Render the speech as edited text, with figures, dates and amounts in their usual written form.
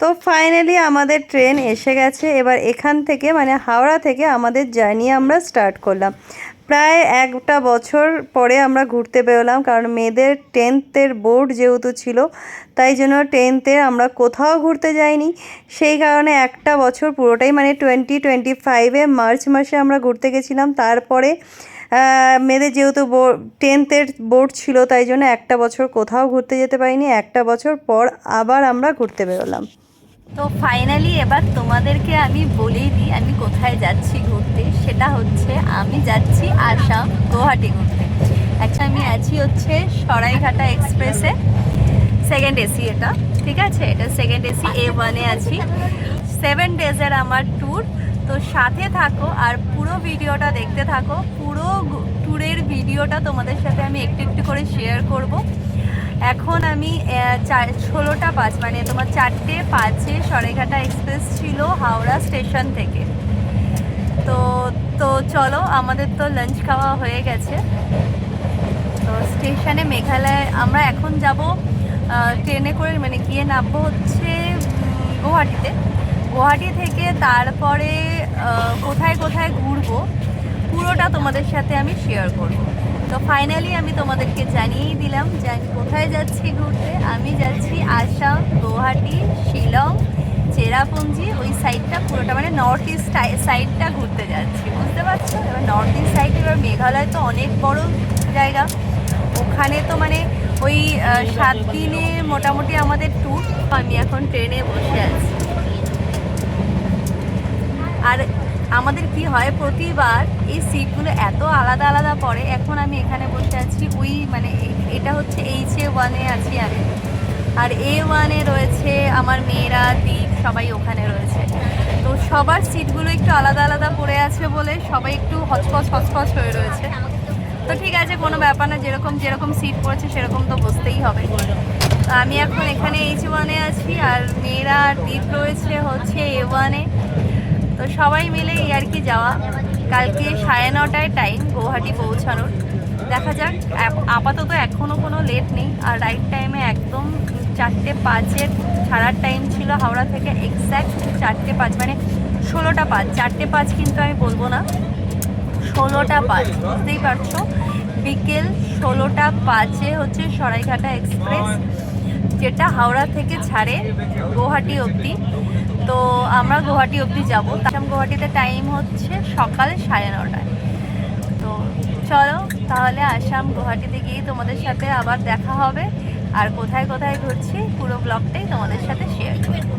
তো ফাইনালি আমাদের ট্রেন এসে গেছে। এবার এখান থেকে মানে হাওড়া থেকে আমাদের জার্নি আমরা স্টার্ট করলাম। প্রায় একটা বছর পরে আমরা ঘুরতে বেরোলাম, কারণ মেয়েদের 10th বোর্ড যেহেতু ছিল, তাই জন্য 10th আমরা কোথাও ঘুরতে যাইনি। সেই কারণে একটা বছর পুরোটাই মানে 2025 মার্চ মাসে আমরা ঘুরতে গেছিলাম। তারপরে মেয়েদের যেহেতু 10th বোর্ড ছিল, তাই জন্য একটা বছর কোথাও ঘুরতে যেতে পারিনি। একটা বছর পর আবার আমরা ঘুরতে বেরোলাম। তো ফাইনালি এবার তোমাদেরকে আমি বলেই দিই আমি কোথায় যাচ্ছি ঘুরতে। সেটা হচ্ছে আমি যাচ্ছি আসাম গুয়াহাটি ঘুরতে। অ্যাকচুয়ালি আমি আছি হচ্ছে সরাইঘাটা এক্সপ্রেসে, সেকেন্ড এসি এটা, ঠিক আছে? এটা সেকেন্ড এসি A1-এ আছি। 7 ডেজের আমার ট্যুর। তো সাথে থাকো আর পুরো ভিডিওটা দেখতে থাকো। পুরো ট্যুরের ভিডিওটা তোমাদের সাথে আমি একটু একটু করে শেয়ার করব। এখন আমি 16টা 5 মানে তোমার 4টে 5-এ সরাইঘাটা এক্সপ্রেস ছিল হাওড়া স্টেশন থেকে। তো চলো, আমাদের তো লাঞ্চ খাওয়া হয়ে গেছে। তো স্টেশনে মেঘালয় আমরা এখন যাব ট্রেনে করে, মানে গিয়ে নামবো হচ্ছে গুয়াহাটিতে। গুয়াহাটি থেকে তারপরে কোথায় কোথায় ঘুরবো পুরোটা তোমাদের সাথে আমি শেয়ার করব। তো ফাইনালি আমি তোমাদেরকে জানিয়েই দিলাম যে আমি কোথায় যাচ্ছি ঘুরতে। আমি যাচ্ছি আসাম, গুয়াহাটি, শিলং, চেরাপুঞ্জি, ওই সাইডটা পুরোটা মানে নর্থ ইস্ট সাইডটা ঘুরতে যাচ্ছি, বুঝতে পারছো? এবার নর্থ ইস্ট সাইড, এবার মেঘালয় তো অনেক বড় জায়গা, ওখানে তো মানে ওই 7 দিনে মোটামুটি আমাদের ট্যুর। আমি এখন ট্রেনে বসে আছি। আর আমাদের কি হয় প্রতিবার এই সিটগুলো এত আলাদা আলাদা পড়ে। এখন আমি এখানে বসে আছি ওই মানে এটা হচ্ছে HA1-এ আছি আমি, আর A1-এ রয়েছে আমার মেয়েরা, দ্বীপ, সবাই ওখানে রয়েছে। তো সবার সিটগুলো একটু আলাদা আলাদা পড়ে আছে বলে সবাই একটু হচপচ হয়ে রয়েছে। তো ঠিক আছে, কোনো ব্যাপার না, যেরকম যেরকম সিট পড়েছে সেরকম তো বসতেই হবে। আমি এখন এখানে H1-এ আছি আর মেয়েরা আর দ্বীপ রয়েছে হচ্ছে A1-এ। তো সবাই মিলে আর কি যাওয়া। কালকে 9:30টায় টাইম গুয়াহাটি পৌঁছানোর। দেখা যাক, আপাতত এখনও কোনো লেট নেই। আর রাইট টাইমে একদম 4টে 5-এর ছাড়ার টাইম ছিল হাওড়া থেকে, এক্স্যাক্ট 4টে 5 মানে 16টা 5। 4টে 5 কিন্তু আমি বলবো না, 16টা 5, বুঝতেই পারছো। বিকেল 16টা 5-এ হচ্ছে সরাইঘাটা এক্সপ্রেস, যেটা হাওড়া থেকে ছাড়ে গুয়াহাটি অবধি। তো আমরা গুয়াহাটি অবধি যাবো। আসাম গুয়াহাটিতে টাইম হচ্ছে সকাল 9:30টায়। তো চলো তাহলে আসাম গুয়াহাটিতে গিয়ে তোমাদের সাথে আবার দেখা হবে। আর কোথায় কোথায় ঘুরছি পুরো ব্লগটাই তোমাদের সাথে শেয়ার করবো।